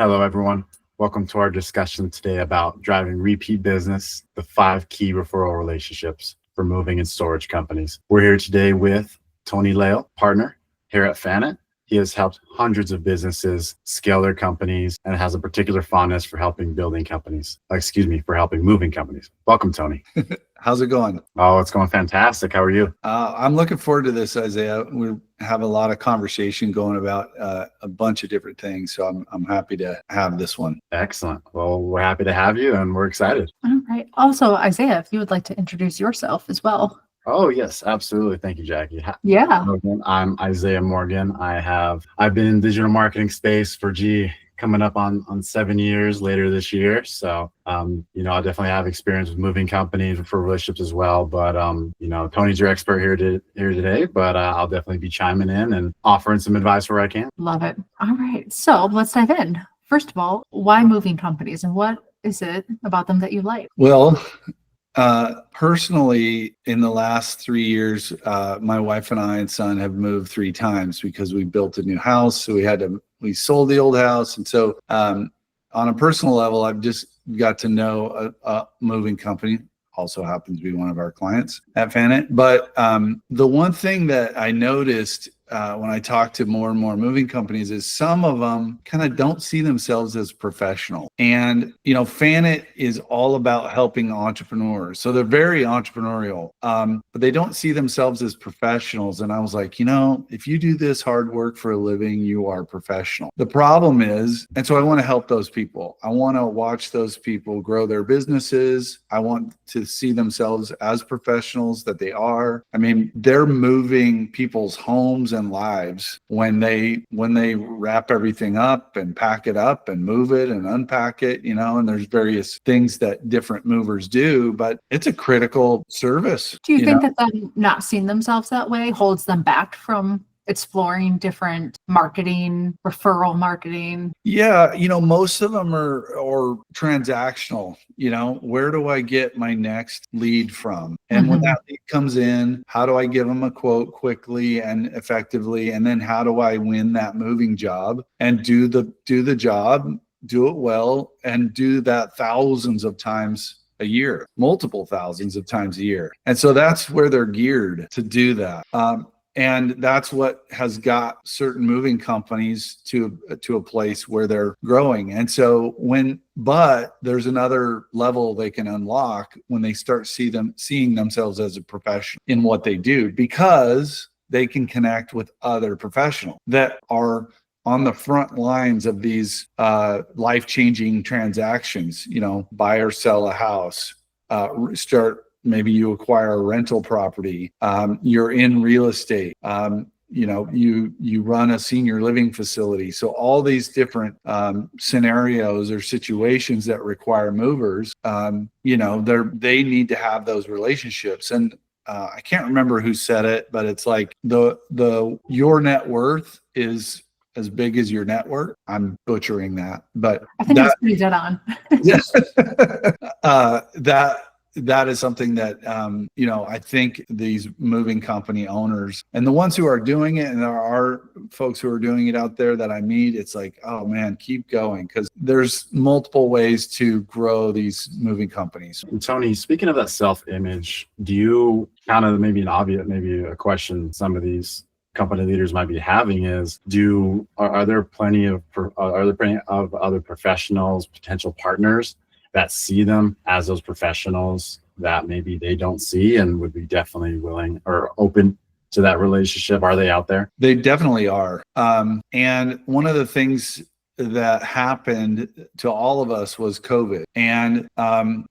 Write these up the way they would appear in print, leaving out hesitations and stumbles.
Hello, everyone. Welcome to our discussion today about driving repeat business, the 5 key referral relationships for moving and storage companies. We're here today with Tony Lale, partner here at Fannit. He has helped hundreds of businesses scale their companies and has a particular fondness for helping moving companies. Welcome, Tony. How's it going? Oh, it's going fantastic. How are you? I'm looking forward to this, Isaiah. We have a lot of conversation going about a bunch of different things, so I'm happy to have this one. Excellent. Well, we're happy to have you and we're excited. All right. Also, Isaiah, if you would like to introduce yourself as well. Oh, yes, absolutely. Thank you, Jackie. Yeah. I'm Isaiah Morgan. I've been in digital marketing space for coming up on 7 years later this year. So, I definitely have experience with moving companies for relationships as well. But, Tony's your expert here today, but I'll definitely be chiming in and offering some advice where I can. Love it. All right. So let's dive in. First of all, why moving companies and what is it about them that you like? Well, personally, in the last 3 years, my wife and I and son have moved 3 times because we built a new house. So we sold the old house. And so, on a personal level, I've just got to know a moving company. Also happens to be one of our clients at Fannit. But the one thing that I noticed when I talk to more and more moving companies is some of them kind of don't see themselves as professional. And, Fannit is all about helping entrepreneurs. So they're very entrepreneurial, but they don't see themselves as professionals. And I was like, if you do this hard work for a living, you are professional. The problem is, and so I want to help those people. I want to watch those people grow their businesses. I want to see themselves as professionals that they are. I mean, they're moving people's homes and lives when they wrap everything up and pack it up and move it and unpack it, and there's various things that different movers do, but it's a critical service. Do you think that them not seeing themselves that way holds them back from exploring different referral marketing? Yeah, most of them are transactional. Where do I get my next lead from? And when that lead comes in, how do I give them a quote quickly and effectively? And then how do I win that moving job and do the job, do it well, and do that thousands of times a year, multiple thousands of times a year. And so that's where they're geared to do that. And that's what has got certain moving companies to a place where they're growing. And so but there's another level they can unlock when they start seeing themselves as a professional in what they do, because they can connect with other professionals that are on the front lines of these life-changing transactions, buy or sell a house, maybe you acquire a rental property, you're in real estate, you run a senior living facility. So all these different scenarios or situations that require movers, they need to have those relationships. And I can't remember who said it, but it's like your net worth is as big as your network. I'm butchering that, but I think that's pretty dead on. That is something that, I think these moving company owners and the ones who are doing it, and there are folks who are doing it out there that I meet, it's like, oh man, keep going, because there's multiple ways to grow these moving companies. And Tony, speaking of that self-image, do you kind of maybe a question some of these company leaders might be having is, are there plenty of other professionals, potential partners that see them as those professionals that maybe they don't see and would be definitely willing or open to that relationship? Are they out there? They definitely are. And one of the things that happened to all of us was COVID. And,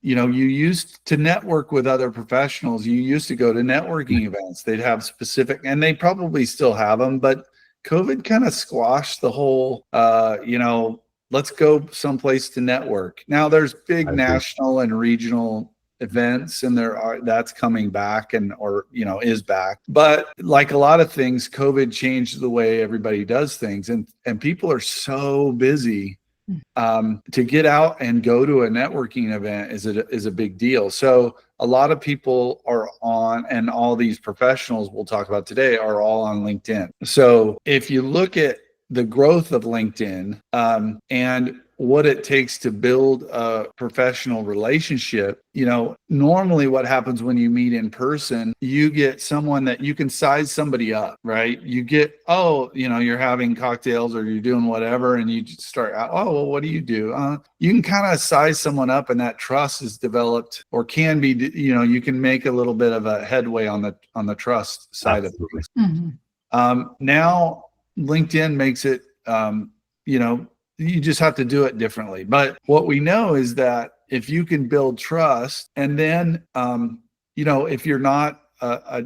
you used to network with other professionals. You used to go to networking events. They'd have specific, and they probably still have them, but COVID kind of squashed the whole, let's go someplace to network. Now there's big national and regional events, and that's coming back is back. But like a lot of things, COVID changed the way everybody does things, and people are so busy. To get out and go to a networking event is a big deal. So a lot of people are on, and all these professionals we'll talk about today are all on LinkedIn. So if you look at the growth of LinkedIn, and what it takes to build a professional relationship. Normally what happens when you meet in person, you get someone that you can size somebody up, right? You get, you're having cocktails or you're doing whatever, and you just start out, well, what do you do? You can kind of size someone up, and that trust is developed, or can be, you can make a little bit of a headway on the trust side of things. Mm-hmm. Now LinkedIn makes it, you just have to do it differently. But what we know is that if you can build trust, and then, if you're not a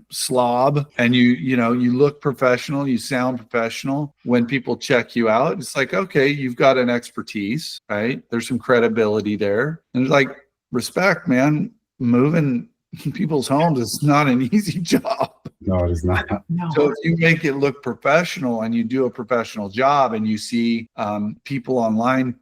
slob, and you look professional, you sound professional, when people check you out, it's like, okay, you've got an expertise, right? There's some credibility there. And it's like, respect, man. Moving people's homes is not an easy job. No, it is not. No. So if you make it look professional, and you do a professional job, and you see people online,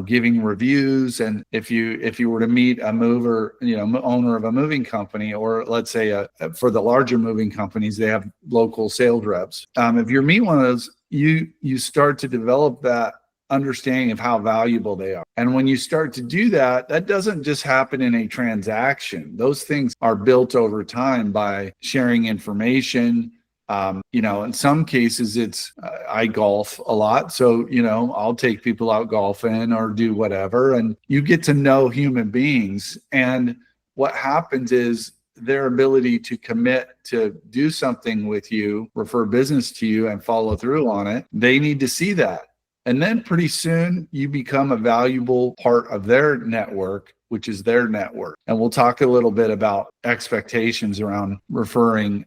giving reviews, and if you were to meet a mover, owner of a moving company, or let's say for the larger moving companies, they have local sales reps. If you meet one of those, you start to develop that understanding of how valuable they are. And when you start to do that, that doesn't just happen in a transaction. Those things are built over time by sharing information. In some cases, it's I golf a lot, so I'll take people out golfing or do whatever, and you get to know human beings. And what happens is their ability to commit to do something with you, refer business to you, and follow through on it. They need to see that. And then pretty soon you become a valuable part of their network, which is their network. And we'll talk a little bit about expectations around referring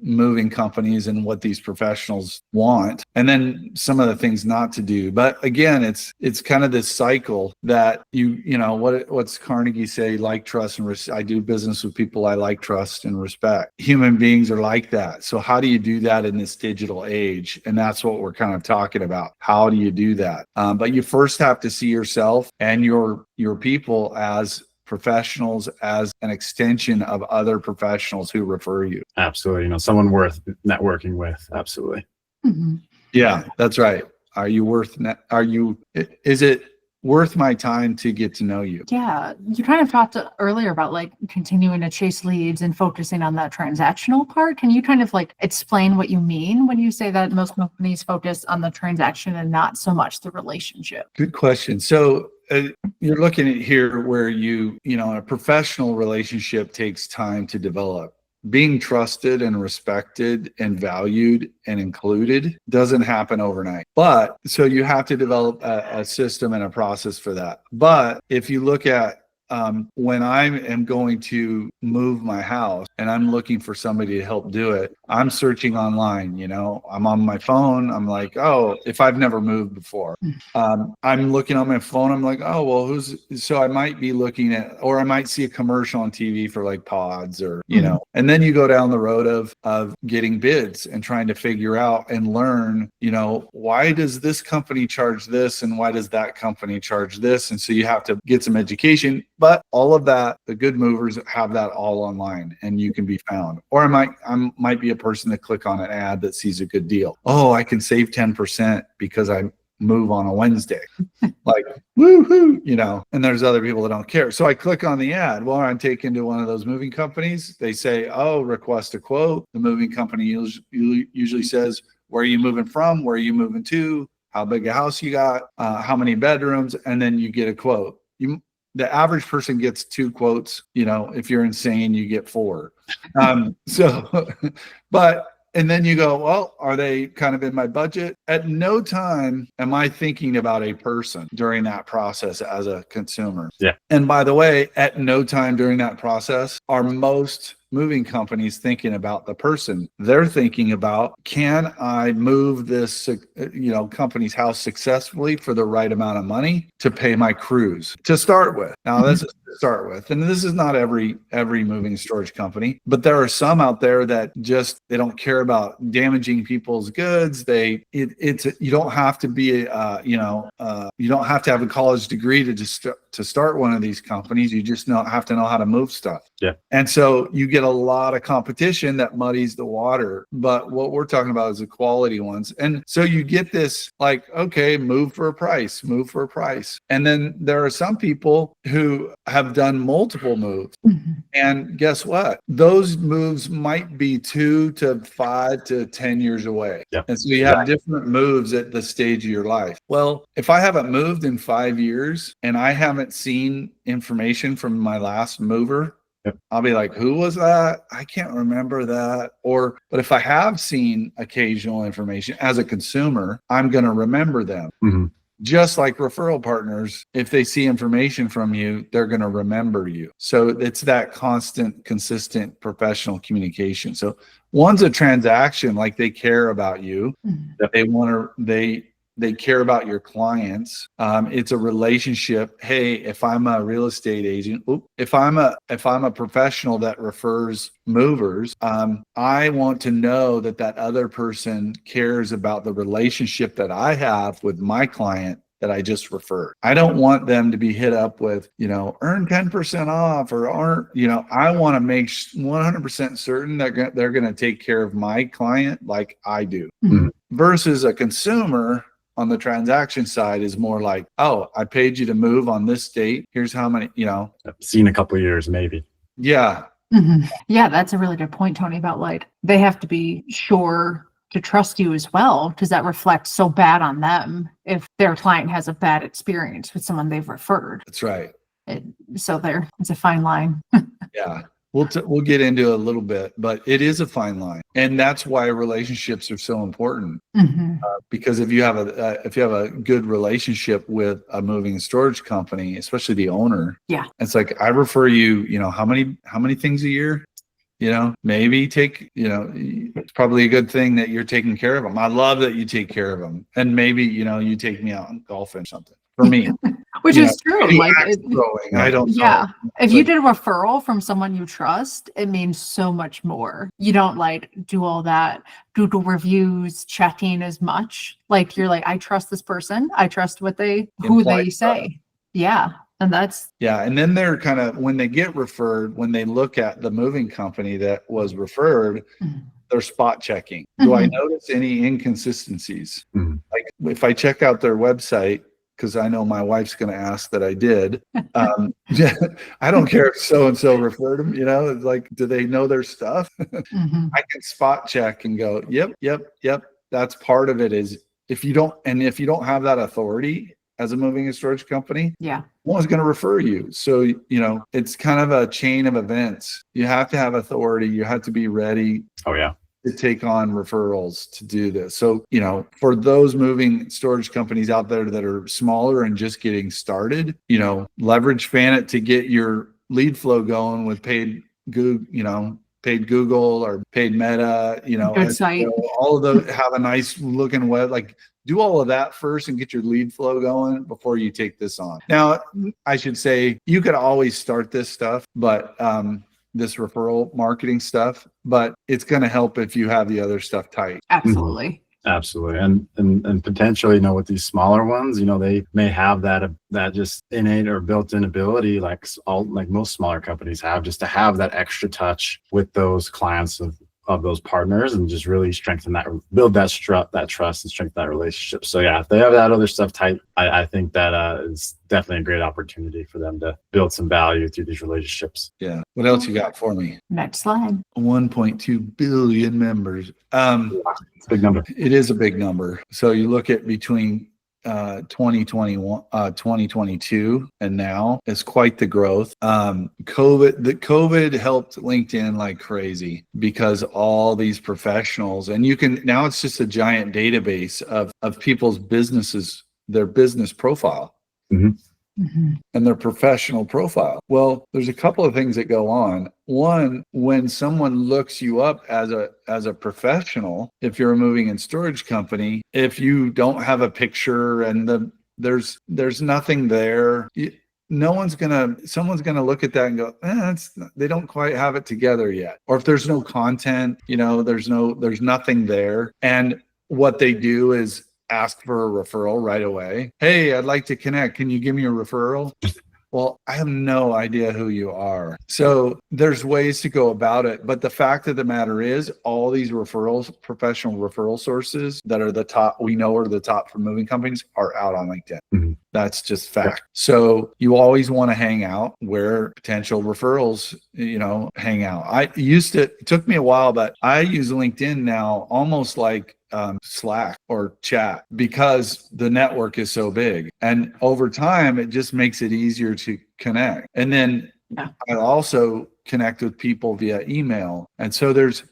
moving companies and what these professionals want, and then some of the things not to do. But again, it's kind of this cycle that what's Carnegie say? Like, trust, and I do business with people I like, trust, and respect. Human beings are like that. So how do you do that in this digital age? And that's what we're kind of talking about. How do you do that? But you first have to see yourself and your people as professionals, as an extension of other professionals who refer you. Absolutely. Someone worth networking with. Absolutely. Mm-hmm. Yeah, that's right. Is it worth my time to get to know you? Yeah. You kind of talked earlier about like continuing to chase leads and focusing on that transactional part. Can you kind of like explain what you mean when you say that most companies focus on the transaction and not so much the relationship? Good question. So you're looking at here where a professional relationship takes time to develop. Being trusted and respected and valued and included doesn't happen overnight. But so you have to develop a system and a process for that. But if you look at when I am going to move my house and I'm looking for somebody to help do it, I'm searching online, I'm on my phone. I'm like, oh, if I've never moved before, I'm looking on my phone. I'm like, oh, well, so I might be looking at, or I might see a commercial on TV for like pods or, and then you go down the road of getting bids and trying to figure out and learn, why does this company charge this? And why does that company charge this? And so you have to get some education. But all of that, the good movers have that all online, and you can be found. Or I might be a person that click on an ad that sees a good deal. Oh, I can save 10% because I move on a Wednesday. Like, woohoo, and there's other people that don't care. So I click on the ad. Well, I'm taken to one of those moving companies. They say, oh, request a quote. The moving company usually says, where are you moving from? Where are you moving to? How big a house you got? How many bedrooms? And then you get a quote. The average person gets 2 quotes. If you're insane, you get 4. And then you go, well, are they kind of in my budget? At no time am I thinking about a person during that process as a consumer. Yeah. And by the way, at no time during that process are most moving companies thinking about the person. They're thinking about, can I move this, company's house successfully for the right amount of money to pay my crews to start with? Now, this is to start with. And this is not every moving and storage company, but there are some out there that just, they don't care about damaging people's goods. You don't have to be you don't have to have a college degree to start one of these companies. You just have to know how to move stuff. Yeah. And so you get a lot of competition that muddies the water. But what we're talking about is the quality ones. And so you get this like, okay, move for a price. And then there are some people who have done multiple moves. Mm-hmm. And guess what? Those moves might be 2 to 5 to 10 years away. Yeah. And so you have different moves at the stage of your life. Well, if I haven't moved in 5 years and I haven't seen information from my last mover, yep, I'll be like, who was that? I can't remember that. But if I have seen occasional information as a consumer, I'm going to remember them. Mm-hmm. Just like referral partners, if they see information from you, they're going to remember you. So it's that constant, consistent professional communication. So one's a transaction, like they care about you. Mm-hmm. They care about your clients. It's a relationship. Hey, if I'm a real estate agent, if I'm a professional that refers movers, I want to know that other person cares about the relationship that I have with my client that I just referred. I don't want them to be hit up with, earn 10% off or I want to make 100% certain that they're going to take care of my client like I do. Mm-hmm. Versus a consumer on the transaction side is more like, oh, I paid you to move on this date. Here's how many, I've seen a couple of years, maybe. Yeah. Mm-hmm. Yeah, that's a really good point, Tony, about like they have to be sure to trust you as well, because that reflects so bad on them if their client has a bad experience with someone they've referred. That's right. It's a fine line. Yeah. We'll get into it a little bit, but it is a fine line, and that's why relationships are so important. Mm-hmm. Because if you have a good relationship with a moving and storage company, especially the owner, yeah, it's like I refer you. How many things a year? Maybe it's probably a good thing that you're taking care of them. I love that you take care of them, and maybe you take me out golfing or something for me. Which is true. Like, I don't yeah. know. If you did a referral from someone you trust, it means so much more. You don't like do all that Google reviews, checking as much. Like you're like, I trust this person. I trust who they say. Yeah. And and then they're kind of, when they get referred, when they look at the moving company that was referred, mm-hmm. they're spot checking. Mm-hmm. Do I notice any inconsistencies? Mm-hmm. Like if I check out their website, because I know my wife's going to ask that I did. I don't care if so-and-so referred them, it's like, do they know their stuff? mm-hmm. I can spot check and go, yep. That's part of it is if you don't have that authority as a moving and storage company, no one's going to refer you. So, it's kind of a chain of events. You have to have authority. You have to be ready. Oh, yeah. To take on referrals to do this. So, for those moving storage companies out there that are smaller and just getting started, leverage Fannit to get your lead flow going with paid Google or paid Meta, good site. All of those have a nice looking web, like do all of that first and get your lead flow going before you take this on. Now, I should say you could always start this stuff, but, this referral marketing stuff, but it's going to help if you have the other stuff tight. Absolutely. Mm-hmm. Absolutely. And potentially, with these smaller ones, they may have that just innate or built-in ability, like most smaller companies have, just to have that extra touch with those clients of those partners and just really strengthen that, build that trust and strengthen that relationship. So yeah, if they have that other stuff tight, I think that is definitely a great opportunity for them to build some value through these relationships. Yeah. What else you got for me? Next slide. 1.2 billion members. It's a big number. It is a big number. So you look at between 2021, 2022 and now, it's quite the growth. COVID helped LinkedIn like crazy because all these professionals, and now it's just a giant database of people's businesses, their business profile. Mm-hmm. Mm-hmm. And their professional profile. Well, there's a couple of things that go on. One, when someone looks you up as a professional, if you're a moving and storage company, if you don't have a picture and there's nothing there, someone's gonna look at that and go, they don't quite have it together yet. Or if there's no content, there's nothing there. And what they do is ask for a referral right away. Hey, I'd like to connect. Can you give me a referral? Well, I have no idea who you are. So there's ways to go about it. But the fact of the matter is, all these professional referral sources that are the top, we know are the top for moving companies, are out on LinkedIn. Mm-hmm. That's just fact. Yep. So you always want to hang out where potential referrals, hang out. It took me a while, but I use LinkedIn now almost like Slack or chat, because the network is so big, and over time it just makes it easier to connect. And then I also connect with people via email. And so there's,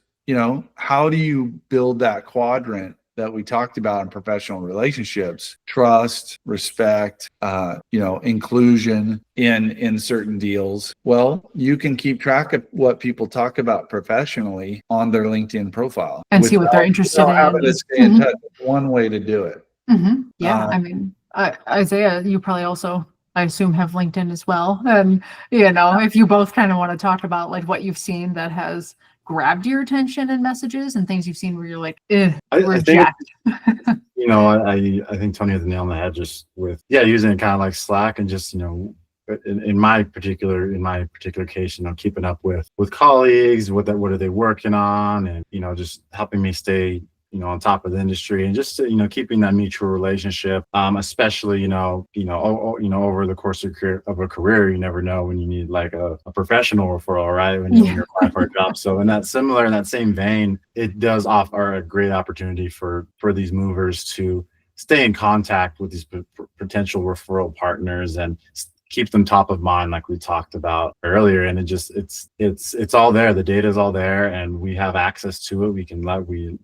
how do you build that quadrant that we talked about in professional relationships? Trust, respect, inclusion in certain deals. Well, you can keep track of what people talk about professionally on their LinkedIn profile and see what they're interested in. Having to stay in touch. One way to do it. Mm-hmm. Yeah, Isaiah, you probably also, I assume, have LinkedIn as well. And if you both kind of want to talk about like what you've seen that has grabbed your attention in messages and things you've seen where you're like, reject. I think Tony hit the nail on the head just with using it kind of like Slack, and just in my particular case, keeping up with colleagues, what are they working on, and just helping me stay on top of the industry, and just keeping that mutual relationship, especially over the course of a career, you never know when you need like a professional referral, right, when you're applying for a job. So in that same vein, it does offer a great opportunity for these movers to stay in contact with these potential referral partners and keep them top of mind, like we talked about earlier. And it's all there. The data is all there, and we have access to it. We can leverage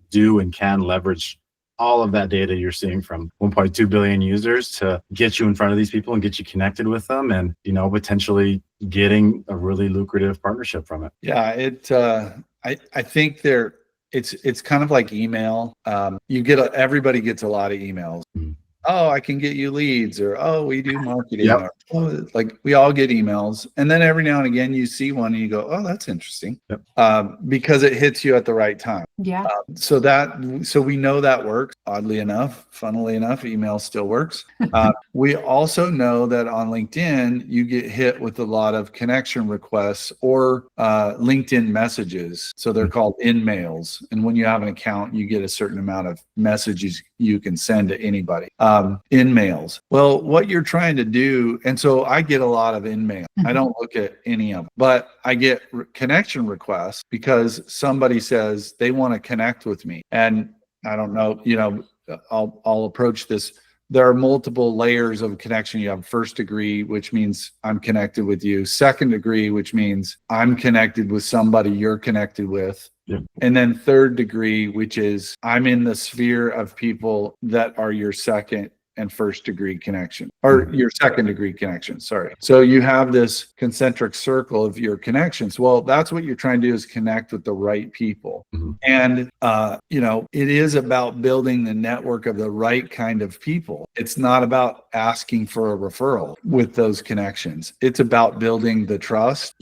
all of that data you're seeing from 1.2 billion users to get you in front of these people and get you connected with them, and potentially getting a really lucrative partnership from it. Yeah, I think it's kind of like email. Everybody gets a lot of emails. Mm-hmm. Oh, I can get you leads, or we do marketing. Yep. Or, like we all get emails, and then every now and again you see one and you go, oh, that's interesting. Yep. Because it hits you at the right time. Yeah. So we know that works. Oddly enough, funnily enough, email still works. We also know that on LinkedIn you get hit with a lot of connection requests or LinkedIn messages. So they're called in-mails, and when you have an account, you get a certain amount of messages you can send to anybody. In-mails. Well, what you're trying to do, and so I get a lot of in-mail. Mm-hmm. I don't look at any of them, but I get connection requests because somebody says they want to connect with me. And I don't know, I'll approach this. There are multiple layers of connection. You have first degree, which means I'm connected with you. Second degree, which means I'm connected with somebody you're connected with. Yeah. And then third degree, which is I'm in the sphere of people that are your second and first degree connection, or your second degree connection. Sorry. So you have this concentric circle of your connections. Well, that's what you're trying to do, is connect with the right people. Mm-hmm. And, it is about building the network of the right kind of people. It's not about asking for a referral with those connections. It's about building the trust,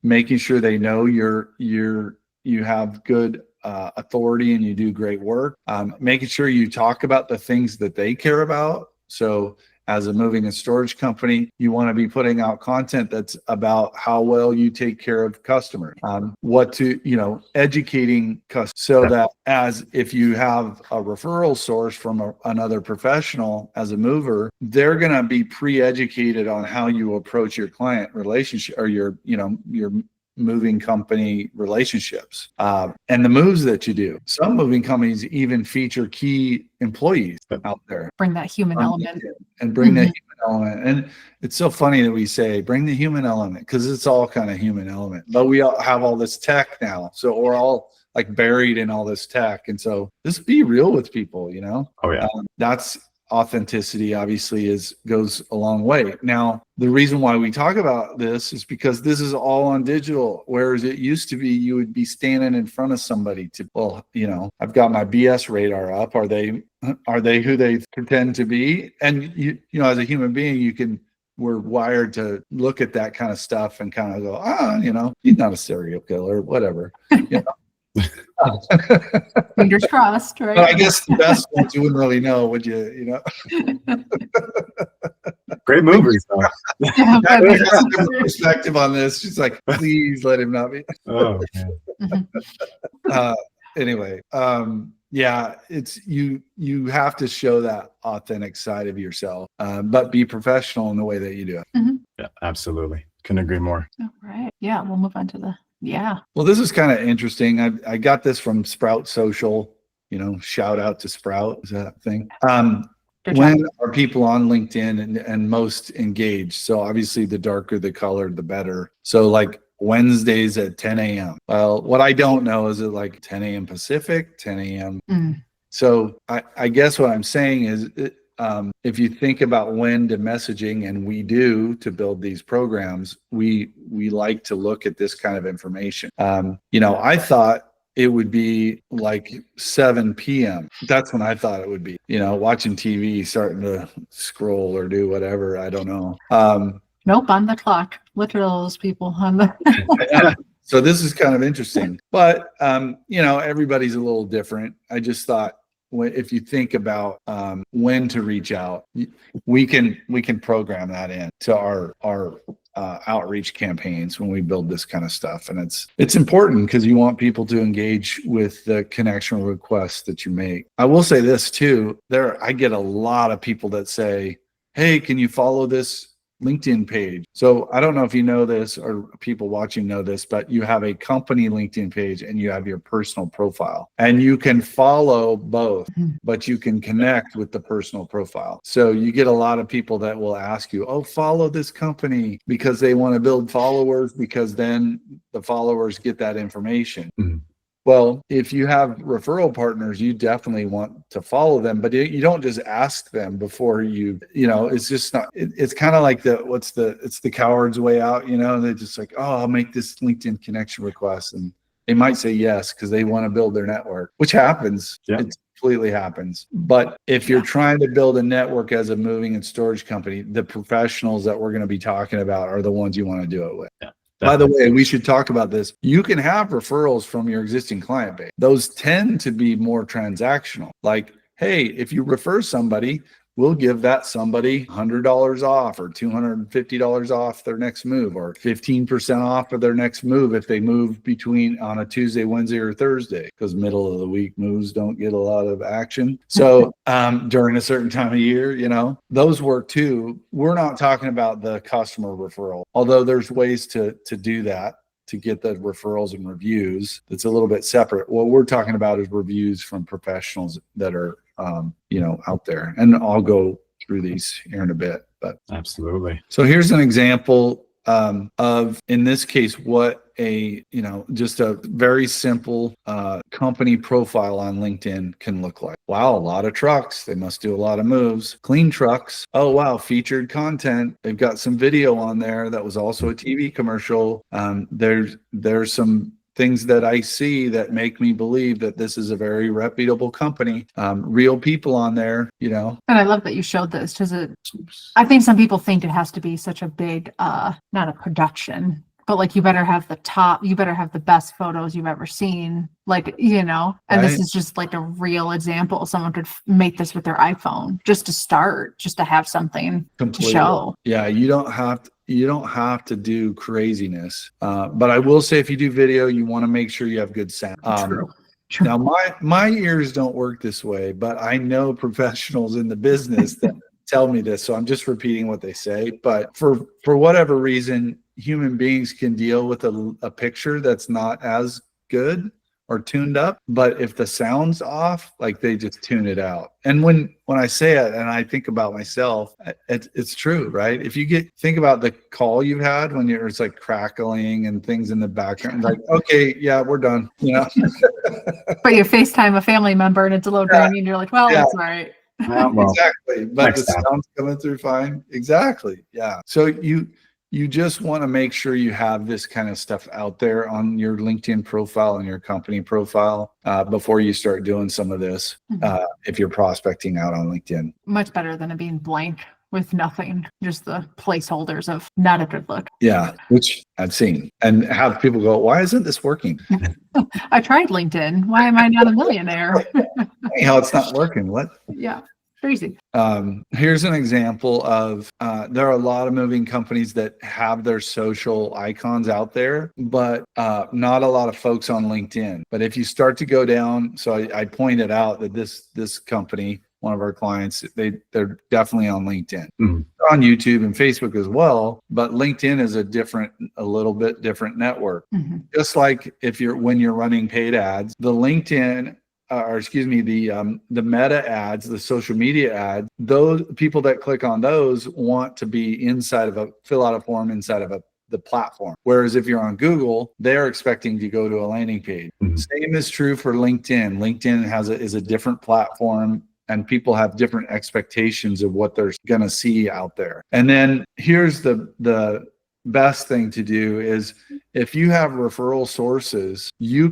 making sure they know you have good authority and you do great work, making sure you talk about the things that they care about. So as a moving and storage company, you want to be putting out content that's about how well you take care of customers, educating customers, so that if you have a referral source from another professional as a mover, they're going to be pre-educated on how you approach your client relationship, or your moving company relationships, and the moves that you do. Some moving companies even feature key employees out there. Bring that human element. And bring that human element. And it's so funny that we say bring the human element, because it's all kind of human element. But we all have all this tech now, so we're all like buried in all this tech. And so just be real with people. Oh yeah. That's authenticity, obviously, goes a long way. Now, the reason why we talk about this is because this is all on digital, whereas it used to be you would be standing in front of somebody I've got my BS radar up. Are they who they pretend to be? And you as a human being, you can we're wired to look at that kind of stuff and kind of go, you know, he's not a serial killer, whatever. You know? Fingers crossed, right? But I guess the best ones you wouldn't really know, would you? You know. Great movies, though. Yeah, but- That's a different perspective on this. She's like, please let him not be. Oh, man. Mhm. Anyway, yeah, it's you have to show that authentic side of yourself, but be professional in the way that you do it. Yeah, absolutely. Couldn't agree more. All right. Yeah, we'll move on to the Well, this is kind of interesting. I got this from Sprout Social, you know, shout out to Sprout, is that a thing? Good When job. are people on LinkedIn and most engaged? So obviously the darker the color, the better. So like Wednesdays at 10 a.m. Well, what I don't know is it like 10 a.m. Pacific, 10 a.m. Mm. So I guess what I'm saying is if you think about when to messaging, and we do to build these programs, we like to look at this kind of information. You know, I thought it would be like 7 p.m. That's when I thought it would be, you know, watching TV, starting to scroll or do whatever. I don't know. Nope, on the clock. Literals people on the So this is kind of interesting, but you know, everybody's a little different. I just thought, if you think about when to reach out, we can program that in to our outreach campaigns when we build this kind of stuff. And it's important because you want people to engage with the connection requests that you make. I will say this too, I get a lot of people that say, hey, can you follow this LinkedIn page? So I don't know if you know this or people watching know this, but you have a company LinkedIn page and you have your personal profile, and you can follow both, but you can connect with the personal profile. So you get a lot of people that will ask you, oh, follow this company, because they want to build followers, because then the followers get that information. Mhm. Well, if you have referral partners, you definitely want to follow them, but you don't just ask them before you know, it's just not, it's kind of like it's the coward's way out, you know, they're just like, oh, I'll make this LinkedIn connection request. And they might say yes, because they want to build their network, which happens. Yeah. It completely happens. But if you're trying to build a network as a moving and storage company, the professionals that we're going to be talking about are the ones you want to do it with. Yeah. By the way, we should talk about this. You can have referrals from your existing client base. Those tend to be more transactional. Like, hey, if you refer somebody, we'll give that somebody $100 off or $250 off their next move, or 15% off of their next move if they move between on a Tuesday, Wednesday, or Thursday, because middle of the week moves don't get a lot of action. So during a certain time of year, you know, those work too. We're not talking about the customer referral, although there's ways to do that, to get the referrals and reviews. That's a little bit separate. What we're talking about is reviews from professionals that are you know, out there, and I'll go through these here in a bit. But Absolutely. so here's an example of, in this case, what you know, just a very simple company profile on LinkedIn can look like. Wow, a lot of trucks. They must do a lot of moves. Clean trucks. Oh, wow, featured content. They've got some video on there that was also a TV commercial. There's some things that I see that make me believe that this is a very reputable company. Real people on there, you know. And I love that you showed this, because I think some people think it has to be such a big, not a production, but like you better have the best photos you've ever seen. Like, you know, and this is just like a real example. Someone could make this with their iPhone just to start, just to have something to show. Yeah, you don't have to do craziness. But I will say, if you do video, you want to make sure you have good sound. True. Now, my ears don't work this way, but I know professionals in the business that tell me this, so I'm just repeating what they say. But for whatever reason, human beings can deal with a picture that's not as good or tuned up, but if the sound's off, like, they just tune it out. And when I say it and I think about myself, it's true, right? If you think about the call you've had when it's like crackling and things in the background, like, okay, yeah, we're done, you know. But you FaceTime a family member and it's a little grainy, and you're like, well, that's all right. Well, Exactly. But the next time. sound's coming through fine. Exactly. Yeah. So you just want to make sure you have this kind of stuff out there on your LinkedIn profile and your company profile before you start doing some of this, if you're prospecting out on LinkedIn. Much better than it being blank. with nothing, just the placeholders of not a good look. Yeah, which I've seen, and have people go, why isn't this working? I tried LinkedIn. Why am I not a millionaire? Hey, how it's not working? What? Yeah, crazy. Here's an example of there are a lot of moving companies that have their social icons out there, but not a lot of folks on LinkedIn. But if you start to go down, so I pointed out that this company, one of our clients, they're definitely on LinkedIn. Mhm. They're on YouTube and Facebook as well, but LinkedIn is a little bit different network. Mhm. Just like when you're running paid ads, the LinkedIn the meta ads, the social media ads, those people that click on those want to be fill out a form inside of the platform. Whereas if you're on Google, they're expecting to go to a landing page. Mhm. Same is true for LinkedIn. LinkedIn is a different platform, and people have different expectations of what they're going to see out there. And then here's the best thing to do is, if you have referral sources, you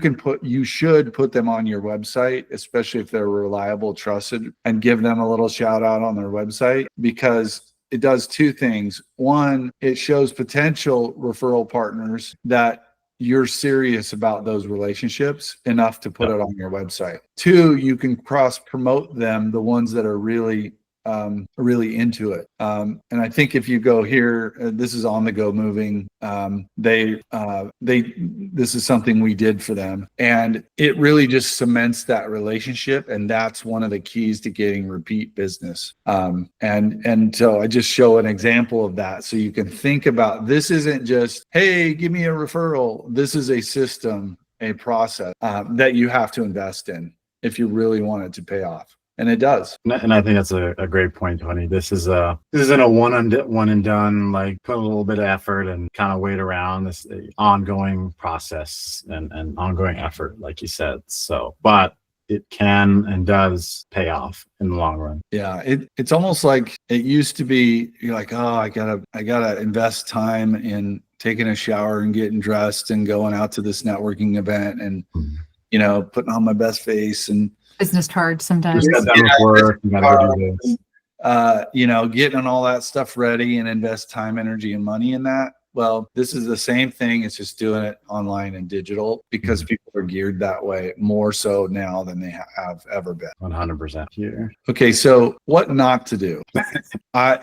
should put them on your website, especially if they're reliable, trusted, and give them a little shout out on their website, because it does two things. One, it shows potential referral partners that you're serious about those relationships enough to put it on your website. Two, you can cross promote them, the ones that are really into it. And I think if you go here, this is On the Go Moving. This is something we did for them, and it really just cements that relationship. And that's one of the keys to getting repeat business. And so I just show an example of that. So you can think about, this isn't just, hey, give me a referral. This is a system, a process that you have to invest in if you really want it to pay off. And it does. And I think that's a great point, Tony. This isn't a one and done, like put a little bit of effort and kind of wait around. This ongoing process and ongoing effort, like you said. So, but it can and does pay off in the long run. Yeah, it's almost like it used to be. You're like, oh, I gotta invest time in taking a shower and getting dressed and going out to this networking event and putting on my best face and Business cards sometimes. Just got done with work. You gotta go do this. Getting all that stuff ready and invest time, energy, and money in that. Well, this is the same thing. It's just doing it online and digital, because people are geared that way more so now than they have ever been. 100% here. Okay, so what not to do?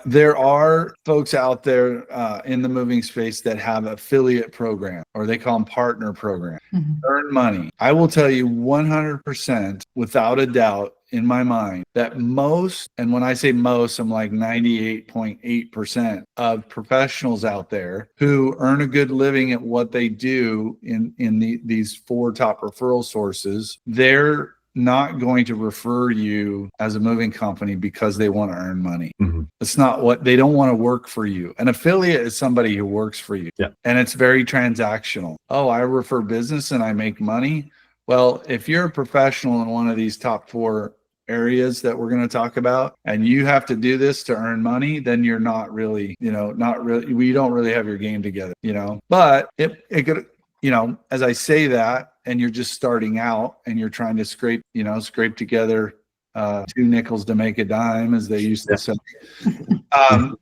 There are folks out there in the moving space that have affiliate program, or they call them partner program. Mhm. Earn money. I will tell you 100% without a doubt in my mind that most, and when I say most, I'm like 98.8% of professionals out there who earn a good living at what they do in these 4 top referral sources, they're not going to refer you as a moving company because they want to earn money. Mhm. It's not what they don't want to work for you. An affiliate is somebody who works for you. Yeah. And it's very transactional. Oh, I refer business and I make money. Well, if you're a professional in one of these top 4 areas that we're going to talk about, and you have to do this to earn money, then you're not really, we don't really have your game together, but it could, as I say that, and you're just starting out and you're trying to scrape together 2 nickels to make a dime, as they used to say.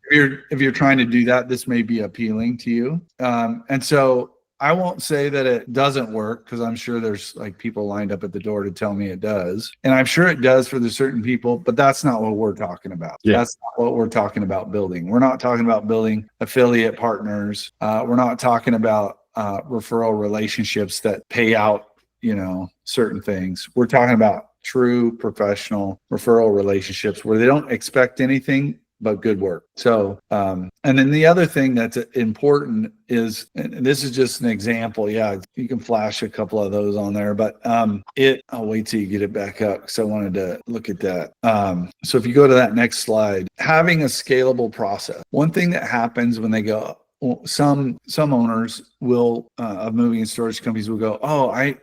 If you're trying to do that, this may be appealing to you. And so I won't say that it doesn't work, because I'm sure there's like people lined up at the door to tell me it does. And I'm sure it does for the certain people, but that's not what we're talking about. Yeah. That's not what we're talking about building. We're not talking about building affiliate partners. We're not talking about referral relationships that pay out, certain things. We're talking about true professional referral relationships where they don't expect anything but good work. So, and then the other thing that's important is, and this is just an example. Yeah, you can flash a couple of those on there, but I'll wait till you get it back up, because I wanted to look at that. So if you go to that next slide, having a scalable process. One thing that happens when they go, some owners will of moving and storage companies will go, oh, I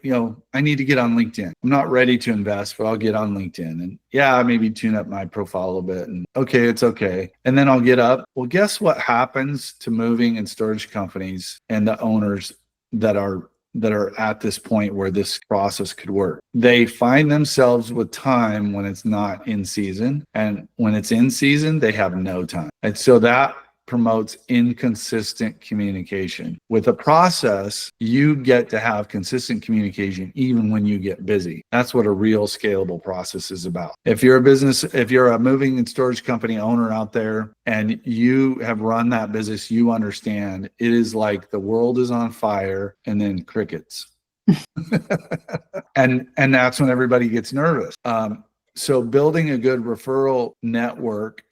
need to get on LinkedIn. I'm not ready to invest, but I'll get on LinkedIn, and maybe tune up my profile a little bit, and it's okay. And then I'll get up. Well, guess what happens to moving and storage companies and the owners that are that are at this point where this process could work. They find themselves with time when it's not in season, and when it's in season, they have no time. And so that promotes inconsistent communication. With a process, you get to have consistent communication even when you get busy. That's what a real scalable process is about. If you're a moving and storage company owner out there and you have run that business, you understand it is like the world is on fire and then crickets. and that's when everybody gets nervous. So building a good referral network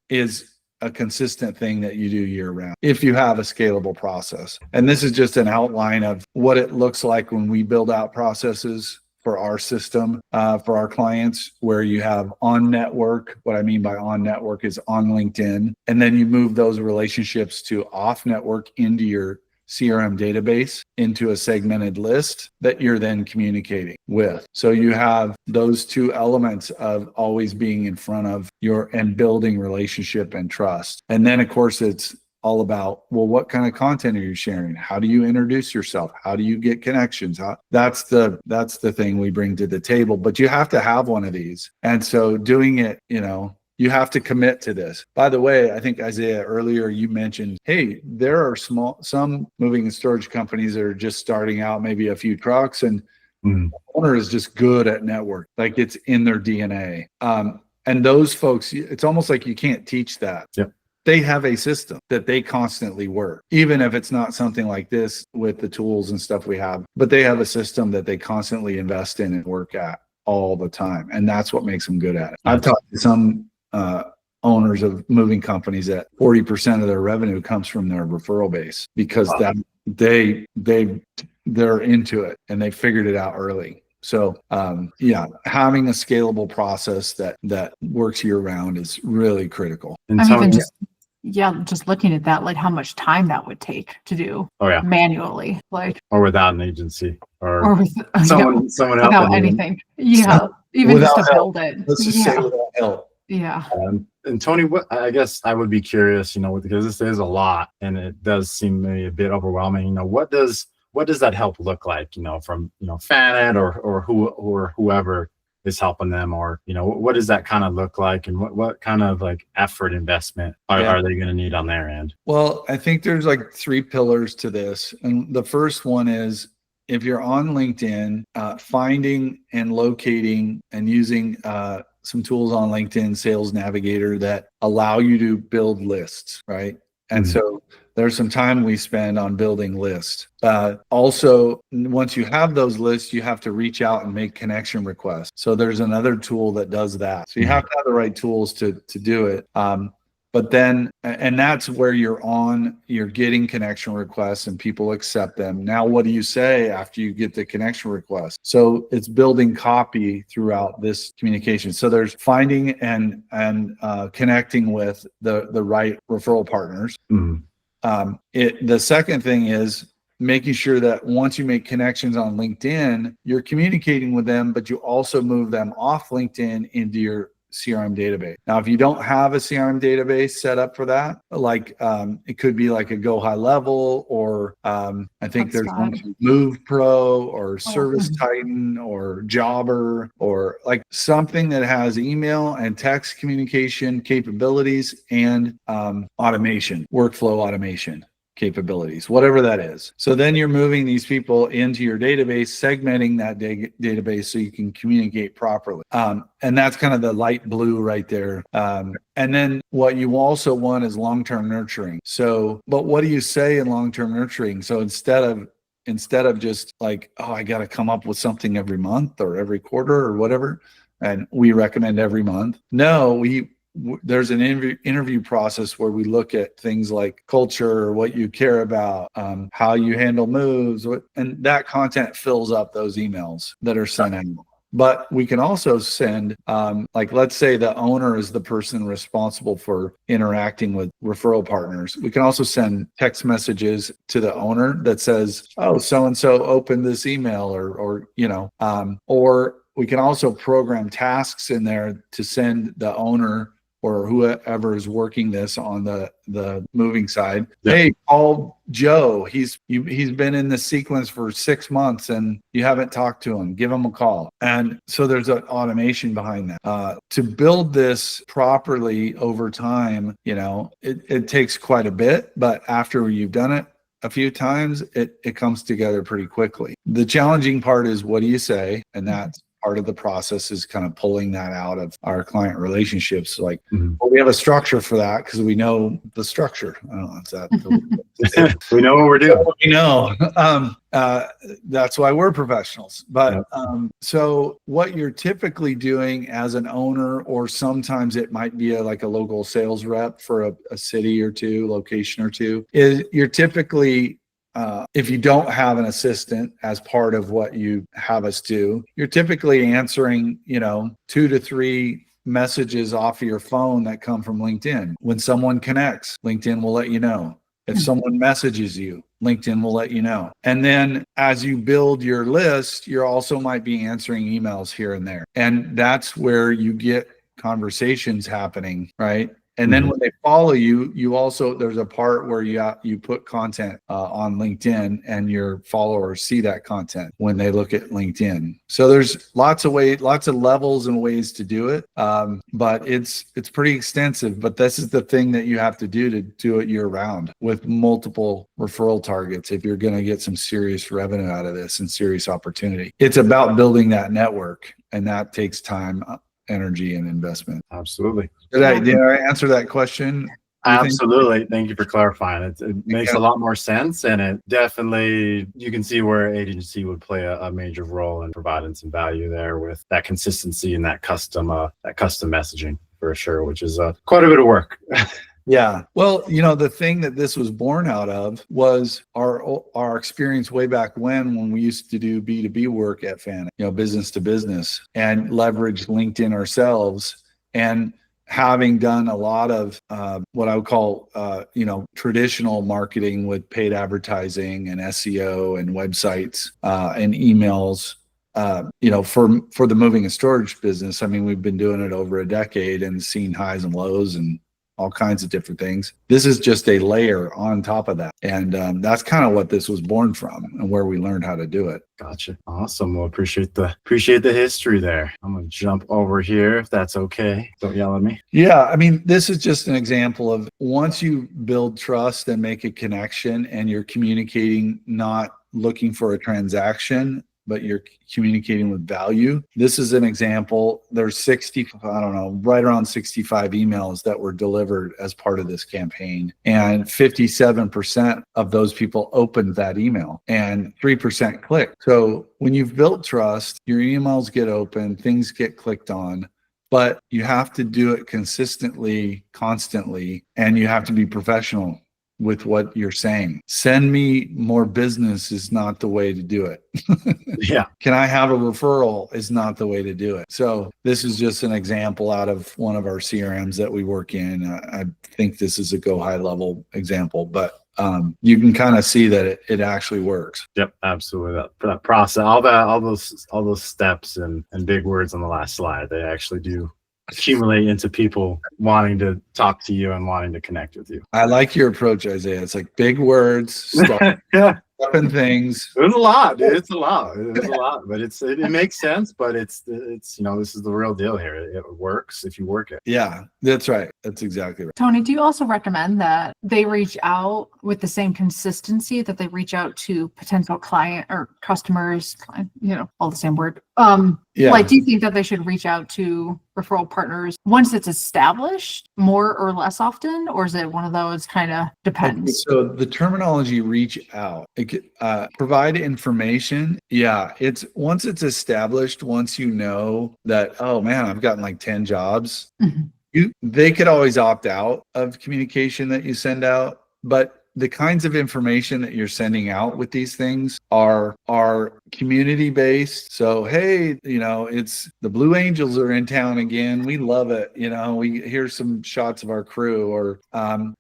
is a consistent thing that you do year round if you have a scalable process. And this is just an outline of what it looks like when we build out processes for our system, for our clients, where you have on network. What I mean by on network is on LinkedIn. And then you move those relationships to off network into your CRM database, into a segmented list that you're then communicating with. So you have those two elements of always being in front of and building relationship and trust. And then of course it's all about, well, what kind of content are you sharing? How do you introduce yourself? How do you get connections? That's the thing we bring to the table, but you have to have one of these. And so doing it, you have to commit to this. By the way, I think Isaiah, earlier you mentioned, hey, there are some moving and storage companies that are just starting out, maybe a few trucks, and the owner is just good at network. Like it's in their DNA. And those folks, it's almost like you can't teach that. Yep. They have a system that they constantly work, even if it's not something like this with the tools and stuff we have, but they have a system that they constantly invest in and work at all the time. And that's what makes them good at it. I've talked to some owners of moving companies that 40% of their revenue comes from their referral base because that they're into it and they figured it out early. So having a scalable process that works year round is really critical. And just looking at that, like how much time that would take to do manually, like or without an agency or with someone without helping anything. Even just to build it. Let's just say without help. Yeah. And Tony, I guess I would be curious, because this is a lot and it does seem maybe a bit overwhelming. What does that help look like, from, Fannit or whoever is helping them, or, what does that kind of look like, and what kind of like effort investment are they going to need on their end? Well, I think there's like 3 pillars to this. And the first one is, if you're on LinkedIn, finding and locating and using some tools on LinkedIn Sales Navigator that allow you to build lists, right? And so there's some time we spend on building lists. Also, once you have those lists, you have to reach out and make connection requests. So there's another tool that does that. So you have to have the right tools to do it. But then, and that's where you're getting connection requests and people accept them. Now, what do you say after you get the connection request? So it's building copy throughout this communication. So there's finding and connecting with the right referral partners. The second thing is making sure that once you make connections on LinkedIn, you're communicating with them, but you also move them off LinkedIn into your CRM database. Now, if you don't have a CRM database set up for that, like it could be like a Go High Level, or I think there's one Move Pro or Service Titan or Jobber, or like something that has email and text communication capabilities and automation, workflow automation capabilities, whatever that is. So then you're moving these people into your database, segmenting that database so you can communicate properly. And that's kind of the light blue right there. And then what you also want is long-term nurturing. So, but what do you say in long-term nurturing? So instead of just like, oh, I got to come up with something every month or every quarter or whatever, and we recommend every month. No, there's an interview process where we look at things like culture, what you care about, how you handle moves, and that content fills up those emails that are sent out. But we can also send, like, let's say the owner is the person responsible for interacting with referral partners. We can also send text messages to the owner that says, oh, so-and-so opened this email, or we can also program tasks in there to send the owner or whoever is working this on the moving side. Yeah. Hey, call Joe. He's been in the sequence for 6 months and you haven't talked to him. Give him a call. And so there's an automation behind that. To build this properly over time, it takes quite a bit, but after you've done it a few times, it comes together pretty quickly. The challenging part is, what do you say? And that's part of the process, is kind of pulling that out of our client relationships. Like, well, we have a structure for that because we know the structure. I don't know, is that we know what we're doing. We know. That's why we're professionals. But so what you're typically doing as an owner, or sometimes it might be like a local sales rep for a city or two, location or two, is you're typically if you don't have an assistant as part of what you have us do, you're typically answering, 2 to 3 messages off of your phone that come from LinkedIn. When someone connects, LinkedIn will let you know. If someone messages you, LinkedIn will let you know. And then as you build your list, you also might be answering emails here and there. And that's where you get conversations happening, right? And then when they follow you, you also, there's a part where you put content on LinkedIn, and your followers see that content when they look at LinkedIn. So there's lots of levels and ways to do it. But it's pretty extensive, but this is the thing that you have to do it year round with multiple referral targets if you're going to get some serious revenue out of this and serious opportunity. It's about building that network, and that takes time, energy, and investment. Absolutely. Did I answer that question? Absolutely. Thank you for clarifying. It makes a lot more sense, and it definitely, you can see where agency would play a major role in providing some value there with that consistency and that custom messaging for sure, which is quite a bit of work. Yeah. Well, the thing that this was born out of was our experience way back when we used to do B2B work at Fannit, business to business, and leverage LinkedIn ourselves. And having done a lot of what I would call, traditional marketing with paid advertising and SEO and websites and emails, for the moving and storage business. I mean, we've been doing it over a decade and seen highs and lows and all kinds of different things. This is just a layer on top of that. And that's kind of what this was born from and where we learned how to do it. Gotcha. Awesome. Well, appreciate the history there. I'm going to jump over here if that's okay. Don't yell at me. Yeah. I mean, this is just an example of once you build trust and make a connection, and you're communicating, not looking for a transaction, but you're communicating with value. This is an example. There's right around 65 emails that were delivered as part of this campaign. And 57% of those people opened that email and 3% clicked. So when you've built trust, your emails get open, things get clicked on, but you have to do it consistently, constantly, and you have to be professional with what you're saying. Send me more business is not the way to do it. Yeah. Can I have a referral is not the way to do it. So this is just an example out of one of our CRMs that we work in. I think this is a go high level example, but you can kind of see that it actually works. Yep, absolutely. That process, all those steps and big words on the last slide, they actually do accumulate into people wanting to talk to you and wanting to connect with you. I like your approach, Isaiah. It's like big words, stuff, and things. It's a lot, dude. It's a lot, but it makes sense. But it's this is the real deal here. It works if you work it. Yeah, that's right. That's exactly right. Tony, do you also recommend that they reach out with the same consistency that they reach out to potential client or customers, all the same word? Like, do you think that they should reach out to referral partners once it's established more or less often, or is it one of those kind of depends? So the terminology reach out, provide information. Yeah, it's once it's established, once you know that, oh man, I've gotten like 10 jobs. They could always opt out of communication that you send out, but the kinds of information that you're sending out with these things are community based. So, hey, it's the Blue Angels are in town again. We love it. Here's some shots of our crew, or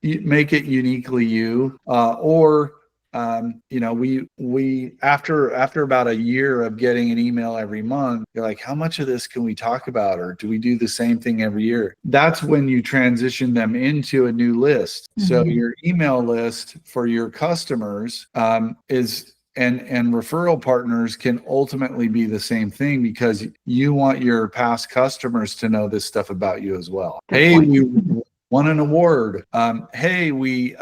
you make it uniquely you, or you know, we after about a year of getting an email every month, you're like, how much of this can we talk about, or do we do the same thing every year? That's when you transition them into a new list. So your email list for your customers is and referral partners can ultimately be the same thing, because you want your past customers to know this stuff about you as well. Hey, we won an award. Hey, we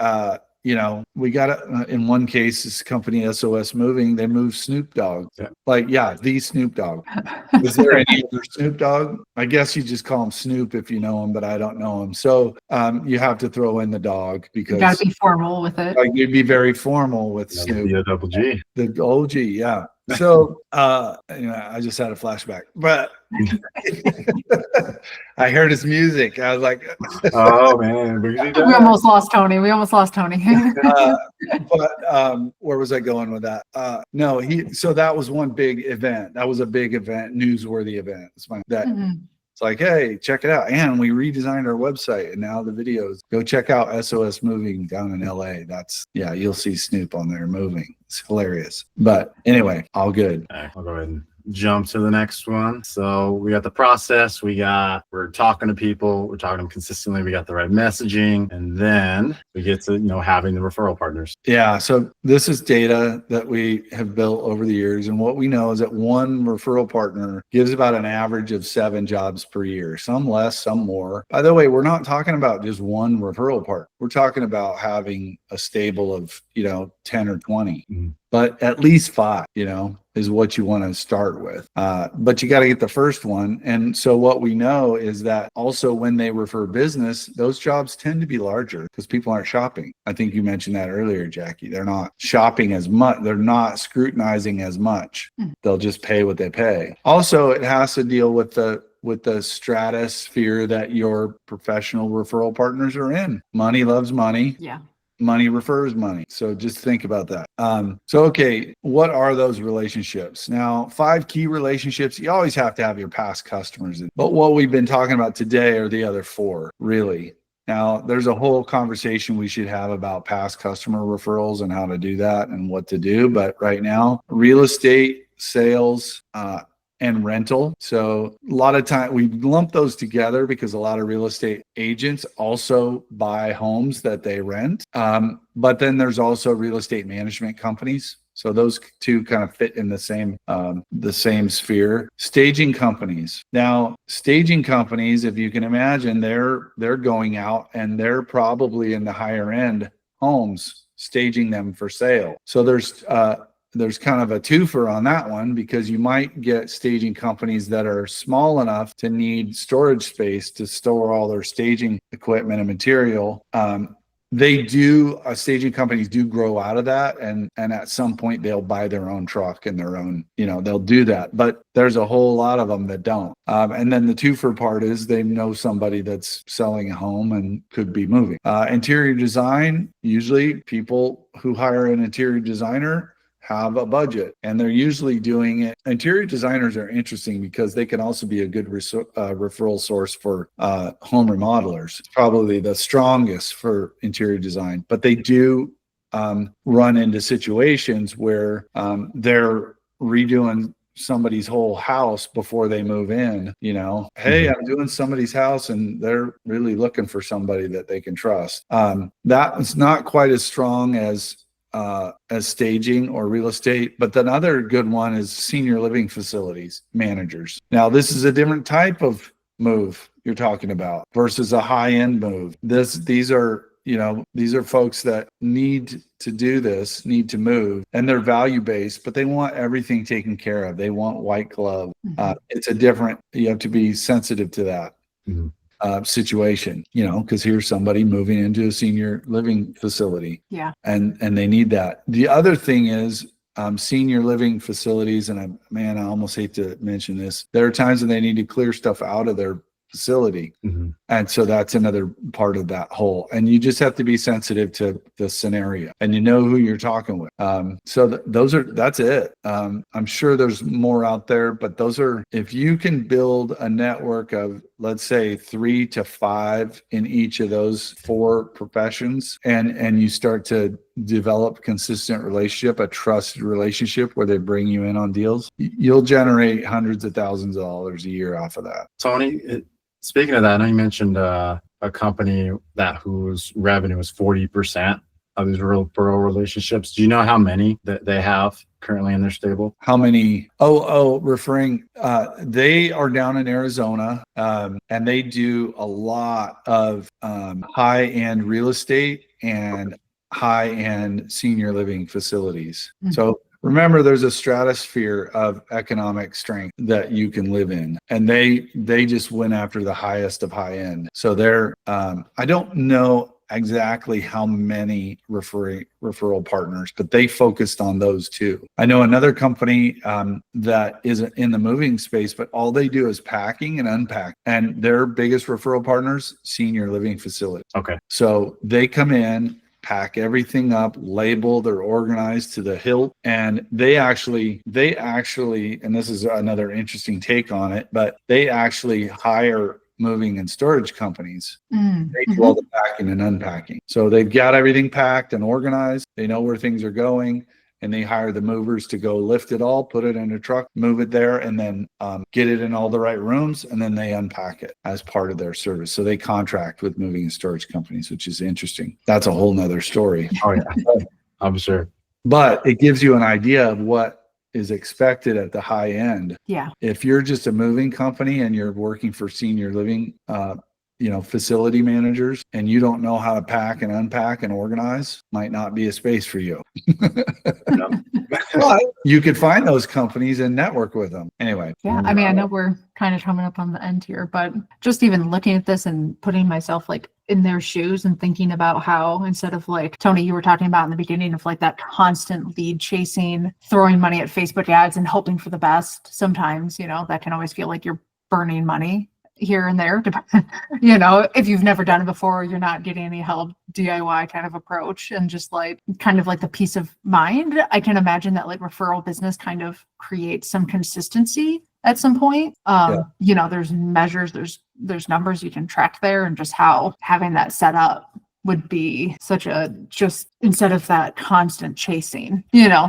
you know, we got in one case, this company SOS Moving, they moved Snoop Dogg. Yeah. Like, yeah, the Snoop Dogg. Is there any other Snoop Dogg? I guess you just call him Snoop if you know him, but I don't know him. So you have to throw in the dog, because you gotta be formal with it. like, you'd be very formal with Snoop. The double G. The OG, yeah. So you know, I just had a flashback, but I heard his music. I was like, Oh man, We almost lost Tony. but where was I going with that? No, so that was one big event. That was a big event, newsworthy event. It's like, hey, check it out. And we redesigned our website, and now the videos. Go check out SOS Moving down in LA. You'll see Snoop on there moving. It's hilarious. But anyway, all good. I'll go ahead and jump to the next one. So we got the process, we're talking to people, we're talking to them consistently, we got the right messaging, and then we get to, you know, having the referral partners. Yeah. So this is data that we have built over the years. And what we know is that one referral partner gives about an average of 7 jobs per year, some less, some more. By the way, we're not talking about just one referral partner. We're talking about having a stable of, you know, 10 or 20. But at least 5, you know, is what you want to start with. But you got to get the first one. And so what we know is that also when they refer business, those jobs tend to be larger because people aren't shopping. I think you mentioned that earlier, Jackie. They're not shopping as much. They're not scrutinizing as much. They'll just pay what they pay. Also, it has to deal with the stratosphere that your professional referral partners are in. Money loves money. Yeah. Money refers money. So just think about that. Okay, what are those relationships? Now, 5 key relationships. You always have to have your past customers. But what we've been talking about today are the other 4, really. Now, there's a whole conversation we should have about past customer referrals and how to do that and what to do. But right now, real estate, sales, and rental. So a lot of time we lump those together because a lot of real estate agents also buy homes that they rent. But then there's also real estate management companies. So those two kind of fit in the same sphere. Staging companies. Now, staging companies, if you can imagine, they're going out and they're probably in the higher end homes, staging them for sale. So there's kind of a twofer on that one, because you might get staging companies that are small enough to need storage space to store all their staging equipment and material. Staging companies do grow out of that, and at some point they'll buy their own truck and their own, you know, they'll do that. But there's a whole lot of them that don't. And then the twofer part is they know somebody that's selling a home and could be moving. Interior design, usually people who hire an interior designer have a budget, and they're usually doing it. Interior designers are interesting because they can also be a good referral source for home remodelers. It's probably the strongest for interior design, but they do run into situations where they're redoing somebody's whole house before they move in. You know, hey, I'm doing somebody's house and they're really looking for somebody that they can trust. That is not quite as strong as staging or real estate. But another good one is senior living facilities managers. Now, this is a different type of move you're talking about versus a high-end move. These are folks that need to do this, need to move, and they're value-based, but they want everything taken care of. They want white glove. You have to be sensitive to that. Situation, you know, because here's somebody moving into a senior living facility. Yeah. And they need that. The other thing is senior living facilities, and I almost hate to mention this, there are times when they need to clear stuff out of their facility. And so that's another part of that whole, and you just have to be sensitive to the scenario, and you know who you're talking with. That's it. I'm sure there's more out there, but those are, if you can build a network of, let's say 3 to 5 in each of those 4 professions, and you start to develop consistent relationship, a trusted relationship where they bring you in on deals, you'll generate hundreds of thousands of dollars a year off of that. Tony, speaking of that, I know you mentioned a company whose revenue is 40% of these referral relationships. Do you know how many that they have currently in their stable? How many? Referring. They are down in Arizona, and they do a lot of high-end real estate and high-end senior living facilities. Mm-hmm. So remember, there's a stratosphere of economic strength that you can live in, and they just went after the highest of high end. So they're I don't know exactly how many referral partners, but they focused on those two. I know another company that is in the moving space, but all they do is packing and unpack, and their biggest referral partners, senior living facilities. Okay. So they come in, pack everything up, label, they're organized to the hilt, and they actually, and this is another interesting take on it, but they actually hire moving and storage companies. They do all the packing and unpacking. So they've got everything packed and organized. They know where things are going, and they hire the movers to go lift it all, put it in a truck, move it there, and then get it in all the right rooms, and then they unpack it as part of their service. So they contract with moving and storage companies, which is interesting. That's a whole nother story. Oh yeah, I'm sure. But it gives you an idea of what is expected at the high end. Yeah. If you're just a moving company and you're working for senior living, facility managers, and you don't know how to pack and unpack and organize, might not be a space for you. But you could find those companies and network with them. Anyway. Yeah. I mean, I know we're kind of coming up on the end here, but just even looking at this and putting myself like in their shoes and thinking about how, instead of like Tony, you were talking about in the beginning of like that constant lead chasing, throwing money at Facebook ads and hoping for the best. Sometimes, that can always feel like you're burning money here and there, if you've never done it before, you're not getting any help, DIY kind of approach, and just like kind of like the peace of mind. I can imagine that like referral business kind of creates some consistency at some point. There's measures, there's numbers you can track there, and just how having that set up would be such just instead of that constant chasing,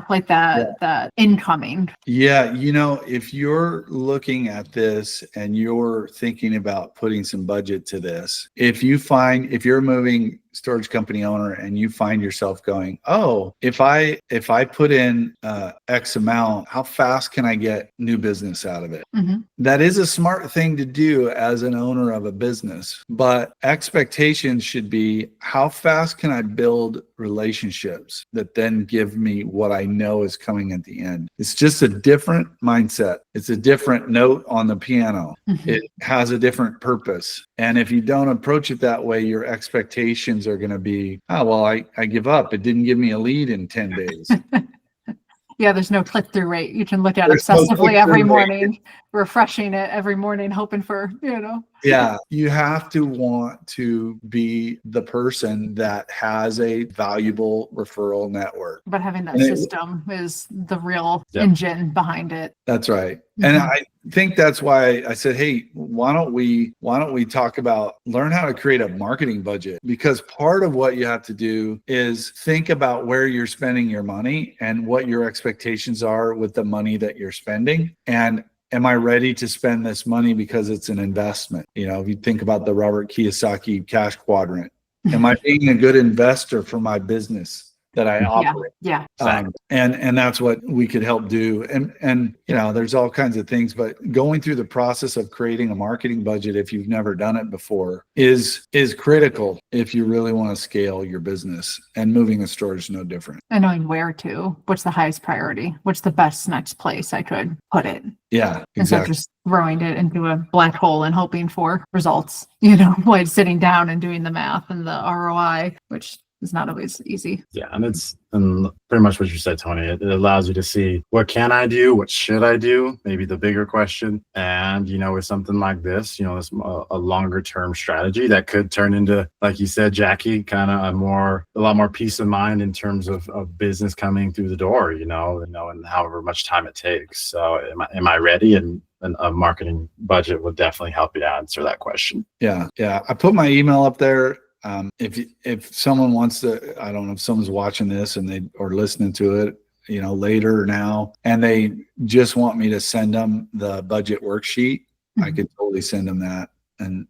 like that incoming. Yeah. If you're looking at this and you're thinking about putting some budget to this, if you're a moving storage company owner and you find yourself going, oh, if I put in X amount, how fast can I get new business out of it? Mm-hmm. That is a smart thing to do as an owner of a business, but expectations should be, how fast can I build relationships that then give me what I know is coming at the end? It's just a different mindset. It's a different note on the piano. Mm-hmm. It has a different purpose. And if you don't approach it that way, your expectations are going to be, I give up. It didn't give me a lead in 10 days. Yeah, there's no click-through rate. You can look at obsessively every morning, refreshing it every morning, hoping for, Yeah, you have to want to be the person that has a valuable referral network. But having that system is the real engine behind it. That's right. Mm-hmm. And I think that's why I said, hey, why don't we talk about learn how to create a marketing budget? Because part of what you have to do is think about where you're spending your money and what your expectations are with the money that you're spending. And am I ready to spend this money because it's an investment? If you think about the Robert Kiyosaki cash quadrant, am I being a good investor for my business that I operate? Yeah. And that's what we could help do. And there's all kinds of things, but going through the process of creating a marketing budget, if you've never done it before, is critical if you really want to scale your business. And moving a storage is no different. And knowing where to, what's the highest priority? What's the best next place I could put it? Yeah, exactly. Instead of just throwing it into a black hole and hoping for results, like sitting down and doing the math and the ROI, which is not always easy. Yeah, and it's pretty much what you said, Tony. It allows you to see, what can I do? What should I do? Maybe the bigger question. And, with something like this, this a longer term strategy that could turn into, like you said, Jackie, kind of a lot more peace of mind in terms of business coming through the door, and however much time it takes. So am I ready? And a marketing budget would definitely help you answer that question. Yeah. I put my email up there. If someone wants to, I don't know if someone's watching this and they or listening to it, later or now, and they just want me to send them the budget worksheet, I could totally send them that. And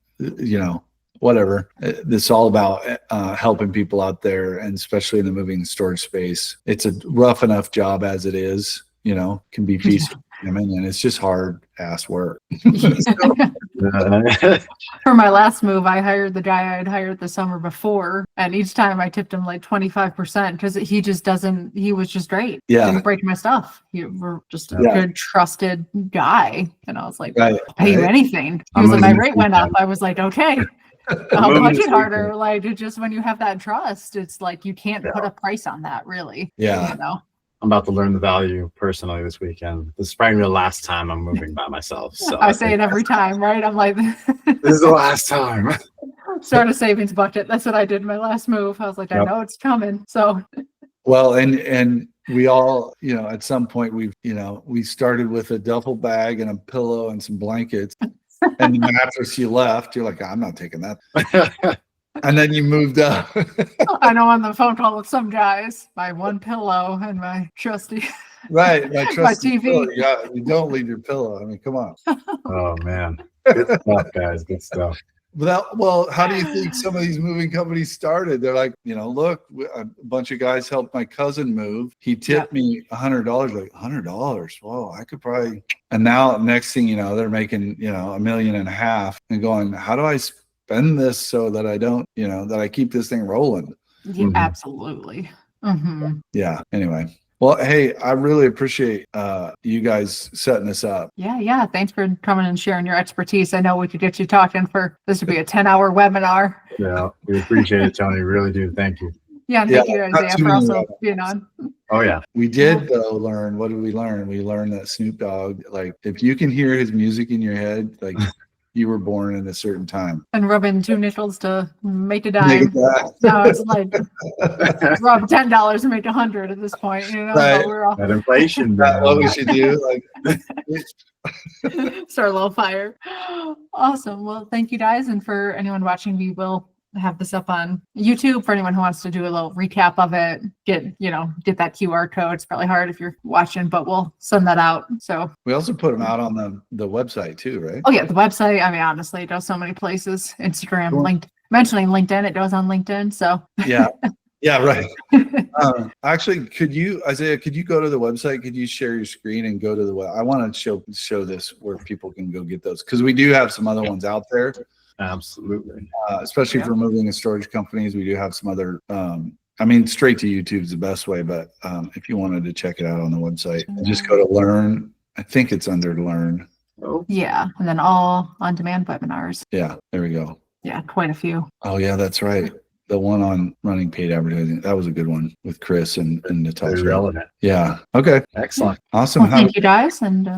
whatever. It's all about helping people out there, and especially in the moving and storage space. It's a rough enough job as it is. Can be feast and famine, and it's just hard ass work. For my last move, I hired the guy I had hired the summer before, and each time I tipped him like 25% because he was just great. Yeah. Didn't break my stuff. You were just a good, trusted guy. And I was like, Right. I'll pay you anything. He was like, my rate went up. I was like, okay. I'll budget harder. Like, just when you have that trust, it's like you can't put a price on that, really. Yeah. I'm about to learn the value personally this weekend. This is probably the last time I'm moving by myself. So I say it every time, right? I'm like, this is the last time. Start a savings bucket. That's what I did in my last move. I was like, I know it's coming. So, well, and we all, at some point we started with a duffel bag and a pillow and some blankets, and the mattress you left. You're like, I'm not taking that. And then you moved up. I know, on the phone call with some guys, my one pillow and my trusty, right, my trusty TV. Pillow. You don't leave your pillow. I mean, come on. Oh man, good stuff, guys. Good stuff. Well, how do you think some of these moving companies started? They're like, look, a bunch of guys helped my cousin move. He tipped me $100. Like $100. Whoa, I could probably. And now, next thing you know, they're making $1.5 million and going, how do I spend this so that I don't, that I keep this thing rolling? Yeah, absolutely. Mm-hmm. Yeah. Anyway. Well, hey, I really appreciate you guys setting this up. Yeah. Thanks for coming and sharing your expertise. I know we could get you talking this would be a 10-hour webinar. Yeah, we appreciate it, Tony. Really do. Thank you. Yeah, and thank you, Isaiah, for also being on. Oh yeah. We did though learn. What did we learn? We learned that Snoop Dogg, like, if you can hear his music in your head, like you were born in a certain time. And rubbing 2 nickels to make a dime. Now it's like rub $10 and make 100 at this point. Right. We're all That inflation. That's what we should do. Like, start a little fire. Awesome. Well, thank you guys. And for anyone watching, we will have this up on YouTube for anyone who wants to do a little recap of it. Get that QR code. It's probably hard if you're watching, but we'll send that out. So we also put them out on the website too, right? Oh yeah, the website. I mean, honestly, it goes so many places. Instagram, mentioning LinkedIn, it goes on LinkedIn. So yeah, right. Actually, Isaiah, could you go to the website? Could you share your screen and go to the web? I want to show this where people can go get those, because we do have some other ones out there. Absolutely. Especially for moving and storage companies, we do have some other. Straight to YouTube is the best way, but if you wanted to check it out on the website, just go to Learn. I think it's under Learn. Oh. Yeah, and then all on-demand webinars. Yeah, there we go. Yeah, quite a few. Oh yeah, that's right. The one on running paid advertising, that was a good one with Chris and Natasha. Very relevant. Yeah. Okay. Excellent. Awesome. Well, thank you guys. And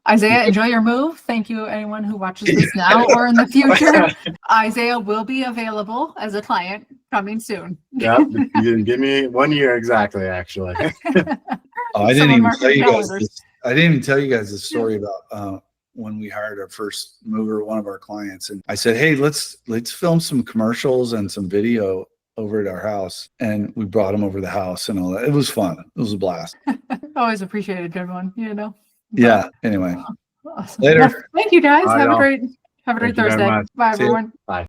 Isaiah, enjoy your move. Thank you, anyone who watches this now or in the future. Isaiah will be available as a client coming soon. Yeah, you give me 1 year exactly, actually. I didn't even tell you guys this. I didn't even tell you guys the story about when we hired our first mover, one of our clients, and I said, hey, let's film some commercials and some video over at our house. And we brought them over the house and all that. It was fun. It was a blast. Always appreciate a good one, Yeah. Anyway. Awesome. Later. Well, thank you guys. Bye, Have y'all. a great Thursday. Bye, See ya. everyone. Bye.